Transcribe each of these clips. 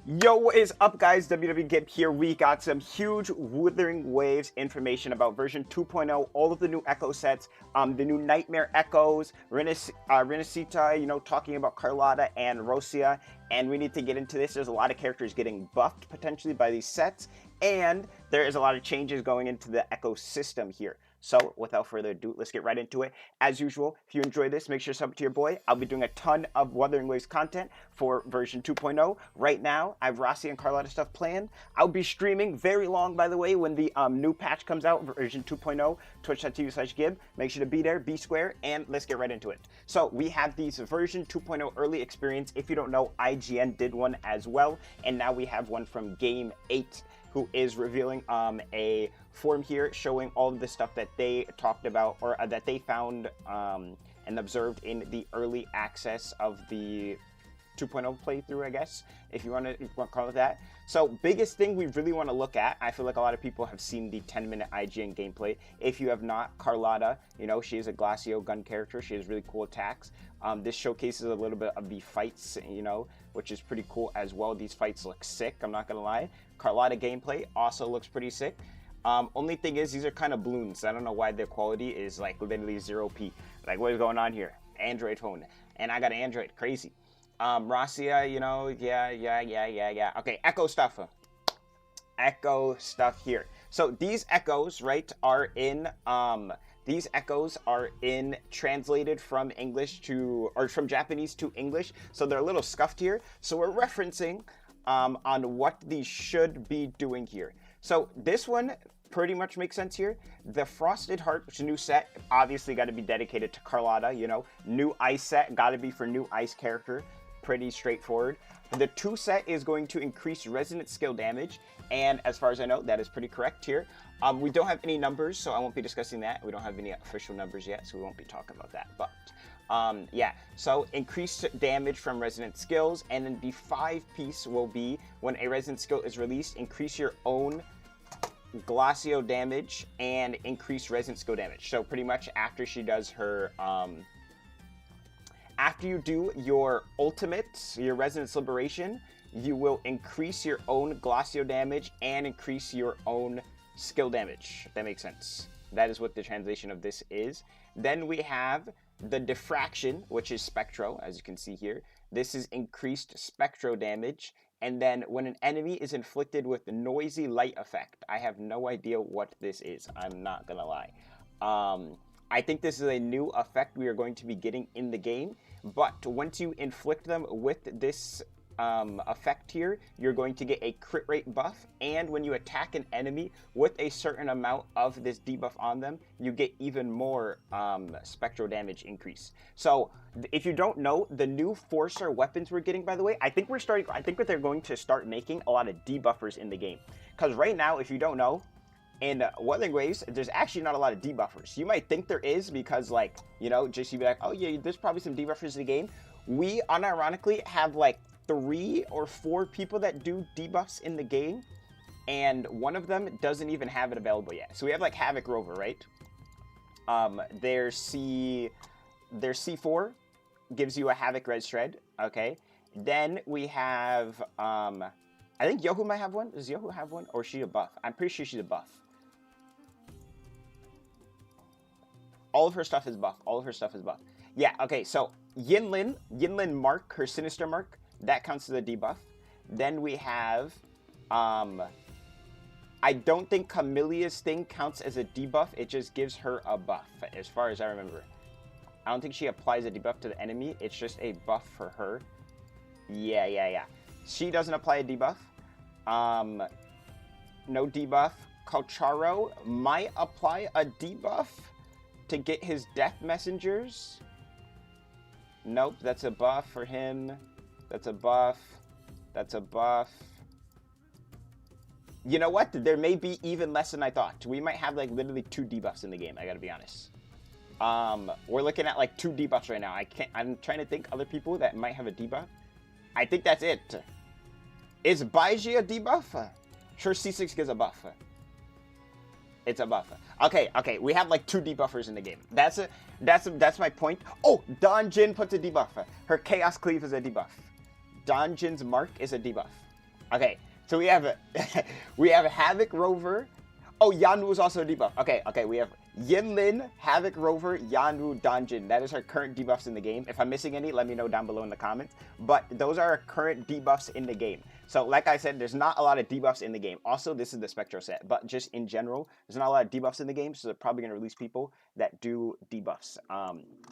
Yo, what is up, guys? WWGib here. We got some huge Wuthering Waves information about version 2.0, all of the new Echo sets, the new Nightmare Echoes, rinascita, talking about Carlotta and Rosia, and we need to get into this. There's a lot of characters getting buffed potentially by these sets, and there is a lot of changes going into the Echo system here. So, without further ado, let's get right into it. As usual, if you enjoy this, make sure to sub to your boy. I'll be doing a ton of Wuthering Waves content for version 2.0. Right now, I have Rossi and Carlotta stuff planned. I'll be streaming very long, by the way, when the new patch comes out, version 2.0, twitch.tv/gib. Make sure to be there, be square, and let's get right into it. So, we have these version 2.0 early experience. If you don't know, IGN did one as well, and now we have one from Game 8, who is revealing a form here showing all of the stuff that they talked about or that they found and observed in the early access of the 2.0 playthrough, I guess, if you want to call it that. So, biggest thing we really want to look at, I feel like a lot of people have seen the 10-minute IGN gameplay. If you have not, Carlotta, she is a Glacio gun character. She has really cool attacks. This showcases a little bit of the fights, which is pretty cool as well. These fights look sick, I'm not going to lie. Carlotta gameplay also looks pretty sick. Only thing is, these are kind of balloons. I don't know why their quality is like literally 0p. Like, what is going on here? Android phone. And I got an Android. Crazy. Rosia, yeah. Okay, Echo stuff. Echo stuff here. So these echoes, right, are in translated from English to, or from Japanese to English. So they're a little scuffed here. So we're referencing on what these should be doing here. So this one pretty much makes sense here. The Frosted Heart, which is a new set, obviously got to be dedicated to Carlotta, New ice set, got to be for new ice character. Pretty straightforward. The 2 set is going to increase resonant skill damage, and as far as I know, that is pretty correct here. We don't have any numbers, so I won't be discussing that. We don't have any official numbers yet, so we won't be talking about that. But yeah, so increased damage from resonant skills, and then the 5-piece will be when a resonant skill is released, increase your own Glacio damage and increase resonant skill damage. So pretty much after she does her after you do your ultimate, your Resonance Liberation, you will increase your own Glacio damage and increase your own skill damage, if that makes sense. That is what the translation of this is. Then we have the Diffraction, which is Spectro, as you can see here. This is increased Spectro damage. And then when an enemy is inflicted with the Noisy Light effect, I have no idea what this is. I'm not gonna lie. I think this is a new effect we are going to be getting in the game, but once you inflict them with this effect here, you're going to get a crit rate buff, and when you attack an enemy with a certain amount of this debuff on them, you get even more spectral damage increase. So if you don't know, the new 4-star weapons we're getting, by the way, I think they're going to start making a lot of debuffers in the game. Because right now, if you don't know, in Wuthering Waves, there's actually not a lot of debuffers. You might think there is because, just you'd be like, oh yeah, there's probably some debuffers in the game. We unironically have like 3 or 4 people that do debuffs in the game, and one of them doesn't even have it available yet. So we have like Havoc Rover, right? Their C4 gives you a Havoc Red Shred, okay? Then we have, I think Yohu might have one. Does Yohu have one? Or is she a buff? I'm pretty sure she's a buff. All of her stuff is buff. Yeah, okay, so Yinlin Mark, her Sinister Mark, that counts as a debuff. Then we have, I don't think Camillea's thing counts as a debuff. It just gives her a buff, as far as I remember. I don't think she applies a debuff to the enemy. It's just a buff for her. Yeah. She doesn't apply a debuff. No debuff. Kocharo might apply a debuff to get his death messengers. Nope, that's a buff for him. That's a buff. You know what? There may be even less than I thought. We might have like literally 2 debuffs in the game, I gotta be honest. We're looking at like 2 debuffs right now. I'm trying to think other people that might have a debuff. I think that's it. Is Baiji a debuff? Sure, C6 gives a buff. It's a buff. Okay, we have like 2 debuffers in the game. That's my point. Oh, Donjin puts a debuff. Her Chaos Cleave is a debuff. Donjin's Mark is a debuff. Okay, so we have we have Havoc Rover. Oh, Yanwu is also a debuff. Okay, okay, we have Yinlin, Havoc Rover, Yanwu, Donjin. That is our current debuffs in the game. If I'm missing any, let me know down below in the comments. But those are our current debuffs in the game. So, like I said, there's not a lot of debuffs in the game. Also, this is the Spectro set, but just in general, there's not a lot of debuffs in the game, so they're probably going to release people that do debuffs.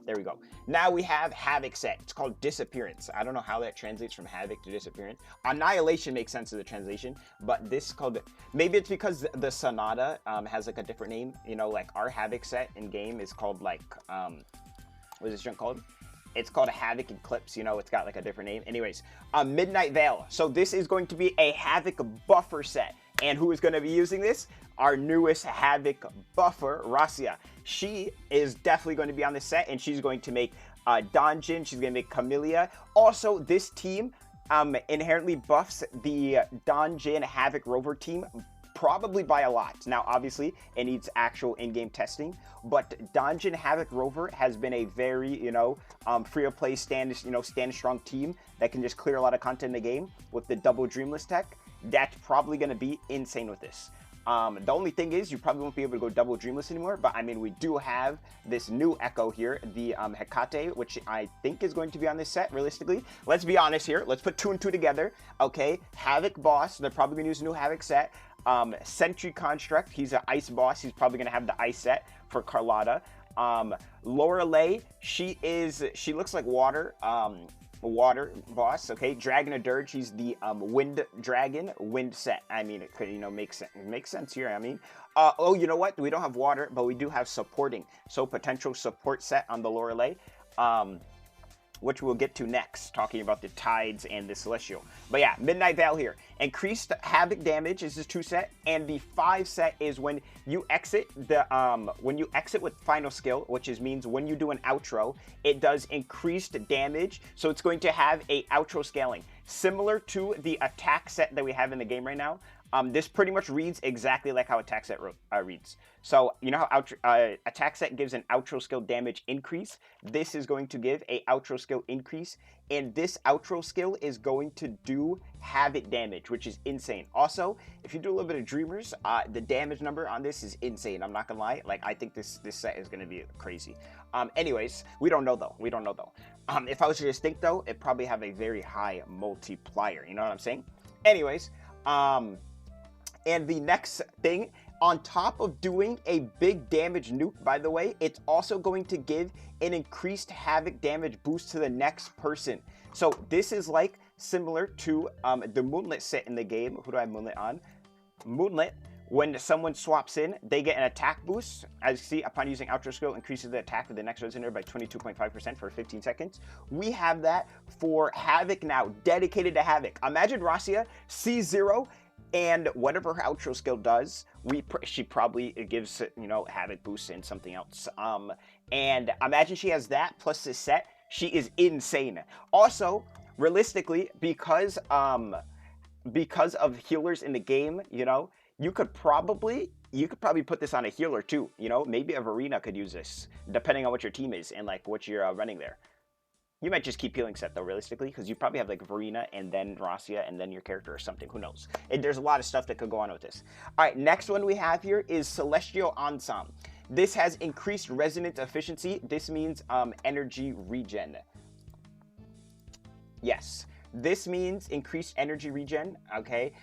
There we go. Now we have Havoc set. It's called Disappearance. I don't know how that translates from Havoc to Disappearance. Annihilation makes sense of the translation, but this is called, maybe it's because the Sonata has like a different name. You know, like our Havoc set in game is called like, what is this junk called? It's called a Havoc Eclipse, you know, it's got like a different name. Anyways, Midnight Veil. So this is going to be a Havoc buffer set. And who is going to be using this? Our newest Havoc buffer, Rasia. She is definitely going to be on this set, and she's going to make Donjin, she's going to make Camellia. Also, this team inherently buffs the Donjin Havoc Rover team probably by a lot. Now, obviously, it needs actual in-game testing, but Donjin Havoc Rover has been a very, you know, free-to-play stand strong team that can just clear a lot of content in the game with the double Dreamless tech. That's probably going to be insane with this. The only thing is you probably won't be able to go double Dreamless anymore, but I mean, we do have this new Echo here, the Hecate, which I think is going to be on this set, realistically. Let's be honest here. Let's put 2 and 2 together, okay? Havoc Boss, they're probably going to use a new Havoc set. Sentry Construct, he's an Ice Boss. He's probably going to have the Ice set for Carlotta. Lorelei, she looks like water. Water boss, okay. Dragon of Dirge, he's the wind dragon, wind set. I mean, it could, you know, make sense here. I mean, oh, you know what? We don't have water, but we do have supporting. So potential support set on the Lorelei, which we'll get to next, talking about the Tides and the Celestial. But yeah, Midnight Veil here. Increased Havoc damage is this 2 set, and the 5 set is when you exit with final skill, which means when you do an outro, it does increased damage. So it's going to have a outro scaling, similar to the attack set that we have in the game right now. This pretty much reads exactly like how attack set reads. So you know how attack set gives an outro skill damage increase? This is going to give a outro skill increase, and this outro skill is going to do Havoc damage, which is insane. Also, if you do a little bit of Dreamers, the damage number on this is insane. I'm not gonna lie. Like, I think this set is gonna be crazy. Anyways, we don't know though. If I was to just think though, it'd probably have a very high multiplier. You know what I'm saying? Anyways, and the next thing, on top of doing a big damage nuke, by the way, it's also going to give an increased Havoc damage boost to the next person. So this is like similar to the Moonlit set in the game. Who do I have Moonlit on? Moonlit, when someone swaps in, they get an attack boost. As you see, upon using outro skill, increases the attack of the next resonator by 22.5% for 15 seconds. We have that for Havoc now, dedicated to Havoc. Imagine Rasia, C0, and whatever her outro skill does, she probably gives, you know, Havoc boost and something else. And imagine she has that plus this set. She is insane. Also, realistically, because of healers in the game, you know, you could probably put this on a healer too. You know, maybe a Verena could use this, depending on what your team is and like what you're running there. You might just keep healing set though, realistically, because you probably have like Verena and then Rasia and then your character or something. Who knows? There's a lot of stuff that could go on with this. All right, next one we have here is Celestial Ensemble. This has increased resonance efficiency. This means energy regen. Yes, this means increased energy regen. Okay.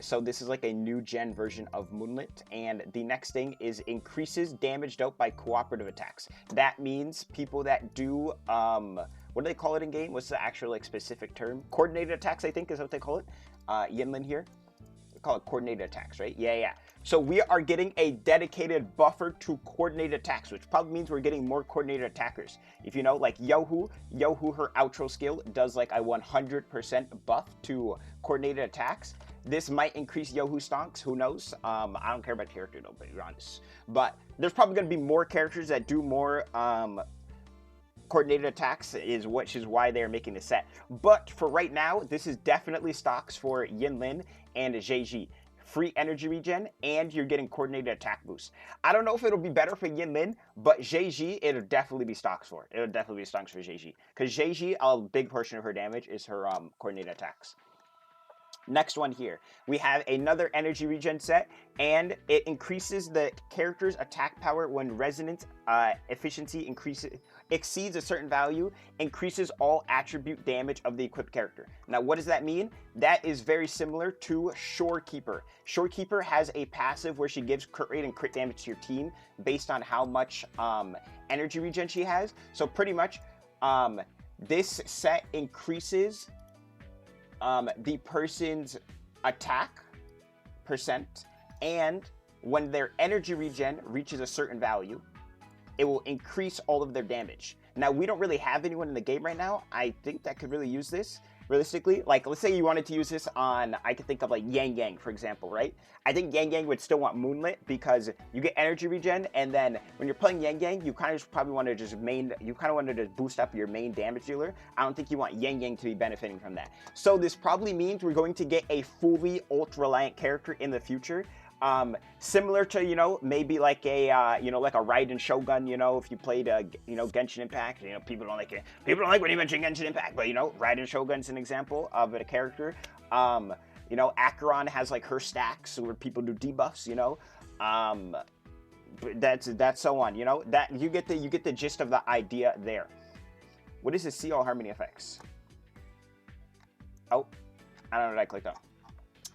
So this is like a new gen version of Moonlit, and the next thing is increases damage dealt by cooperative attacks. That means people that do what do they call it in game? What's the actual like specific term? Coordinated attacks, I think, is what they call it. Yinlin here, they call it coordinated attacks, right? Yeah. So we are getting a dedicated buffer to coordinated attacks, which probably means we're getting more coordinated attackers. If you know, like Yohu, her outro skill does like a 100% buff to coordinated attacks. This might increase Yohu stonks, who knows? I don't care about character though, but you're honest. But there's probably going to be more characters that do more coordinated attacks, which is why they're making the set. But for right now, this is definitely stocks for Yinlin and Zheji. Free energy regen, and you're getting coordinated attack boost. I don't know if it'll be better for Yinlin, but Zheji, it'll definitely be stocks for. It'll definitely be stocks for Zheji. Because Zheji, a big portion of her damage is her coordinated attacks. Next one here, we have another energy regen set, and it increases the character's attack power when resonance efficiency exceeds a certain value, increases all attribute damage of the equipped character. Now, what does that mean? That is very similar to Shorekeeper. Shorekeeper has a passive where she gives crit rate and crit damage to your team based on how much energy regen she has. So pretty much, this set increases the person's attack percent, and when their energy regen reaches a certain value, it will increase all of their damage. Now, we don't really have anyone in the game right now, I think, that could really use this. Realistically, like, let's say you wanted to use this on, I could think of like Yang Yang, for example, right? I think Yang Yang would still want Moonlit because you get energy regen, and then when you're playing Yang Yang, you kind of just probably want to just wanted to boost up your main damage dealer. I don't think you want Yang Yang to be benefiting from that. So this probably means we're going to get a fully ult-reliant character in the future. Similar to, you know, maybe like a, you know, like a Raiden Shogun, you know, if you played, you know, Genshin Impact, you know, people don't like it. People don't like when you mention Genshin Impact, but, you know, Raiden Shogun's an example of a character. You know, Acheron has like her stacks where people do debuffs, you know, that's so on, you know, that you get the gist of the idea there. What is the See All Harmony effects? Oh, I don't know what I clicked on.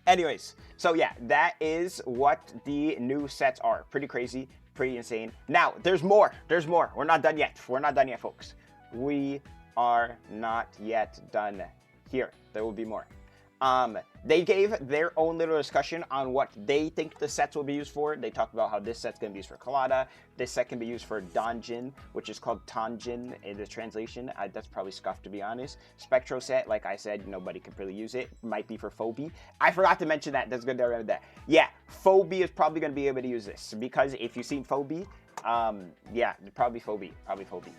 Anyways, so yeah, that is what the new sets are. Pretty crazy, pretty insane. Now, there's more. There's more. We're not done yet. We're not done yet, folks. We are not yet done here. There will be more. They gave their own little discussion on what they think the sets will be used for. They talked about how this set's going to be used for Kalada. This set can be used for Donjin, which is called Tanjin in the translation. That's probably scuffed, to be honest. Spectro set, like I said, nobody could really use it. Might be for Phoebe. I forgot to mention that. That's good to remember that. Yeah, Phoebe is probably going to be able to use this because if you've seen Phoebe, yeah, probably Phoebe. Probably Phoebe.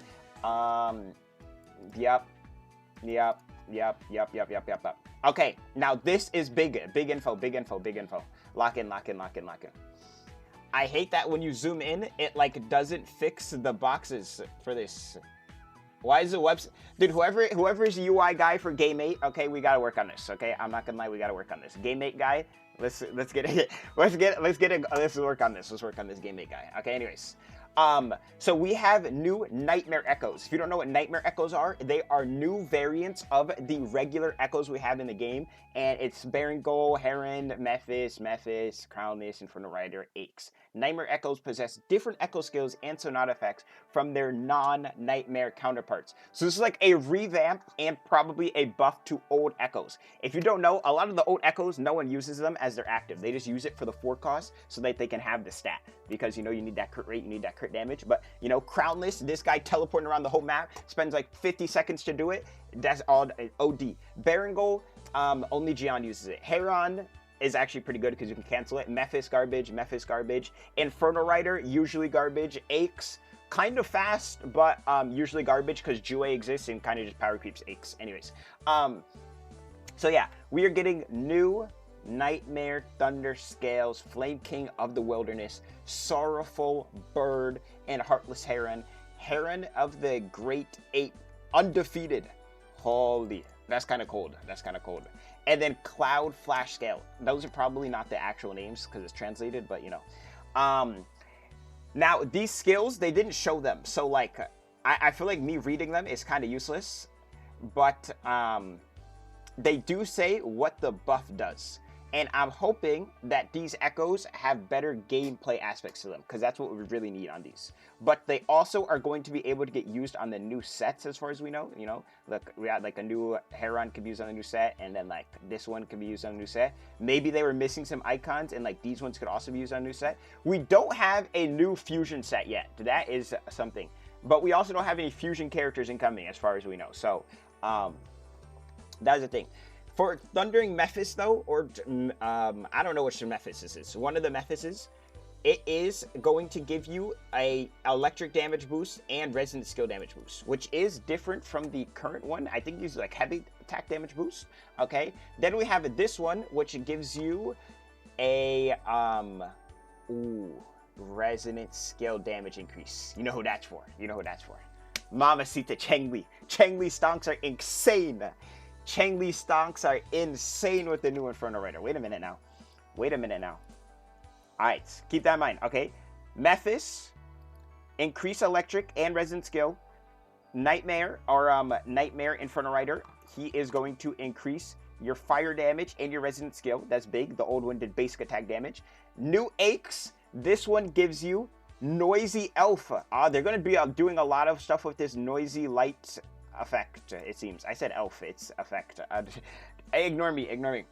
Yep. Okay, now this is big info. Lock in. I hate that when you zoom in, it like doesn't fix the boxes for this. Why is the website, dude? Whoever's UI guy for Game 8, okay, we gotta work on this. Okay, I'm not gonna lie, we gotta work on this. Game 8 guy, let's work on this. Let's work on this Game 8 guy. Okay, anyways. So we have new Nightmare Echoes. If you don't know what Nightmare Echoes are, they are new variants of the regular Echoes we have in the game, and it's Berengal, Heron, Mephis, Crownless, Inferno Rider, Aches. Nightmare Echoes possess different Echo skills and Sonata effects from their non-Nightmare counterparts. So this is like a revamp and probably a buff to old Echoes. If you don't know, a lot of the old Echoes, no one uses them as they're active. They just use it for the 4 cost so that they can have the stat. Because, you know, you need that crit rate, you need that crit damage. But, you know, Crownless, this guy teleporting around the whole map, spends like 50 seconds to do it. That's all OD. Berengal, only Gian uses it. Heron is actually pretty good because you can cancel it. Mephis garbage. Inferno Rider, usually garbage. Aches, kind of fast, but usually garbage because Jue exists and kind of just power creeps Aches. Anyways, so yeah, we are getting new Nightmare Thunder Scales, Flame King of the Wilderness, Sorrowful Bird, and Heartless Heron. Heron of the Great Ape, undefeated. Holy, that's kind of cold. And then Cloud Flash Scale. Those are probably not the actual names because it's translated, but you know. Now, these skills, they didn't show them. So, like, I feel like me reading them is kind of useless. But they do say what the buff does. And I'm hoping that these Echoes have better gameplay aspects to them, because that's what we really need on these. But they also are going to be able to get used on the new sets, as far as we know. You know, look, we had like a new Heron could be used on a new set, and then like this one could be used on a new set. Maybe they were missing some icons, and like these ones could also be used on a new set. We don't have a new fusion set yet. That is something. But we also don't have any fusion characters incoming, as far as we know. So, that's the thing. For Thundering Mephis, though, or I don't know which Mephis this is. One of the Mephises, it is going to give you a electric damage boost and resonant skill damage boost, which is different from the current one. I think it's like heavy attack damage boost. Okay. Then we have this one, which gives you a resonant skill damage increase. You know who that's for. Mamacita Chengli. Chengli stonks are insane. Changli stonks are insane with the new Inferno Rider. Wait a minute now. Wait a minute now. All right, keep that in mind. Okay, Mephis, increase electric and resonant skill. Nightmare or Nightmare Inferno Rider. He is going to increase your fire damage and your resonant skill. That's big. The old one did basic attack damage. New Aches. This one gives you Noisy Elf. They're going to be doing a lot of stuff with this noisy light effect, it seems. I said elf, it's effect. Ignore me, ignore me.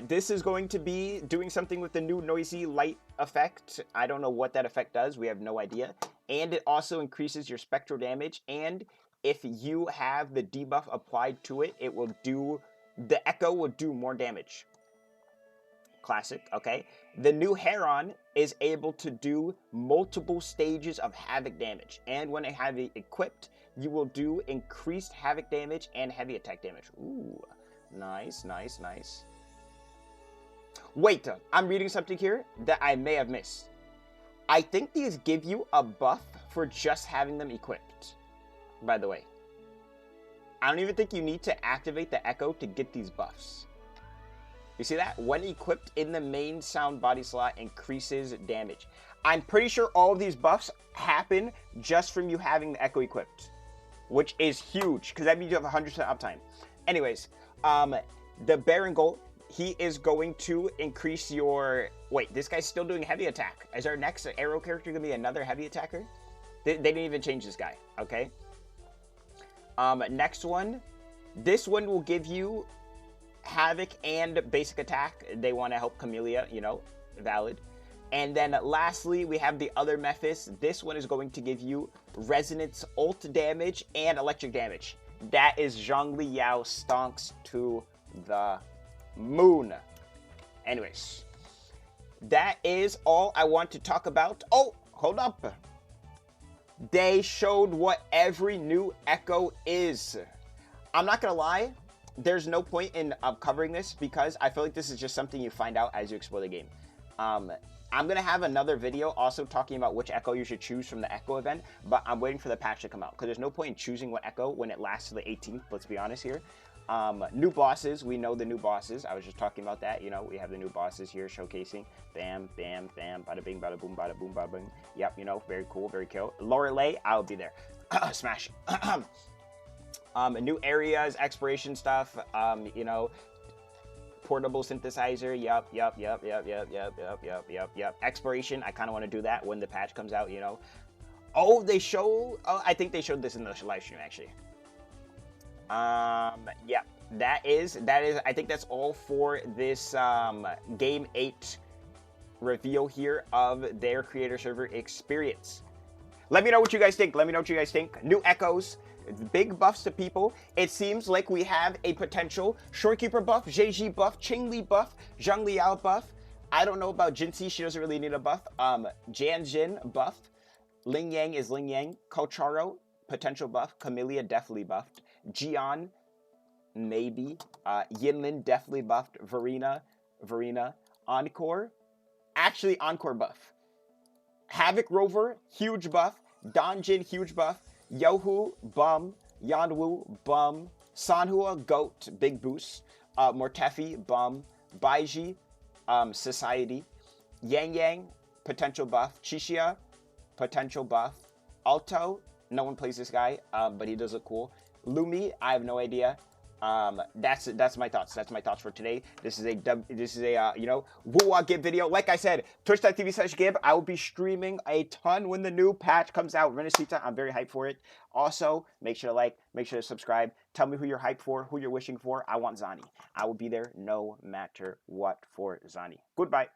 This is going to be doing something with the new noisy light effect. I don't know what that effect does. We have no idea. And it also increases your spectral damage. And if you have the debuff applied to it, it will do, the echo will do more damage. Classic, okay? The new Heron is able to do multiple stages of havoc damage. And when I have it equipped, you will do increased havoc damage and heavy attack damage. Ooh, nice, nice, nice. Wait, I'm reading something here that I may have missed. I think these give you a buff for just having them equipped, by the way. I don't even think you need to activate the Echo to get these buffs. You see that? When equipped in the main sound body slot, increases damage. I'm pretty sure all of these buffs happen just from you having the Echo equipped, which is huge, because that means you have 100% uptime. Anyways, the Baron, he is going to increase your... Wait, this guy's still doing heavy attack. Is our next arrow character going to be another heavy attacker? They didn't even change this guy, okay? Next one. This one will give you Havoc and basic attack. They want to help Camellia, you know, valid. And then lastly, we have the other Mephis. This one is going to give you Resonance ult damage and electric damage. That is Zhongli Yao stonks to the moon. Anyways, that is all I want to talk about. Oh, hold up. They showed what every new Echo is. I'm not gonna lie, there's no point in covering this because I feel like this is just something you find out as you explore the game. I'm gonna have another video also talking about which Echo you should choose from the Echo event, but I'm waiting for the patch to come out because there's no point in choosing what Echo when it lasts to the 18th, let's be honest here. New bosses, we know the new bosses. I was just talking about that, you know, we have the new bosses here showcasing. Bam, bam, bam, bada bing, bada boom, bada boom, bada boom. Yep, you know, very cool, very cool. Lorelei, I'll be there. Smash. New areas, exploration stuff, you know, portable synthesizer, yep. Exploration, I kind of want to do that when the patch comes out, you know. Oh, they show, I think they showed this in the live stream, actually. Yeah, that is, I think that's all for this, Game 8 reveal here of their creator server experience. Let me know what you guys think. Let me know what you guys think. New Echoes, big buffs to people. It seems like we have a potential Shorekeeper buff, JG buff, Qingli buff, Zhang Liao buff. I don't know about Jinxie. She doesn't really need a buff. Jan Jin buff. Ling Yang is Ling Yang. Kocharo, potential buff. Camellia, definitely buffed. Jian, maybe. Yinlin, definitely buffed. Verena. Encore, actually Encore buff. Havoc Rover, huge buff. Donjin, huge buff. Yohu, bum. Yanwu, bum. Sanhua, goat, big boost. Mortefi, bum. Baiji, society. Yang Yang, potential buff. Chixia, potential buff. Alto, no one plays this guy, but he does look cool. Lumi, I have no idea. That's my thoughts. That's my thoughts for today. This is a you know, woo-wah Gib video. Like I said, twitch.tv/Gib. I will be streaming a ton when the new patch comes out. Rinascita, I'm very hyped for it. Also, make sure to like, make sure to subscribe. Tell me who you're hyped for, who you're wishing for. I want Zani. I will be there no matter what for Zani. Goodbye.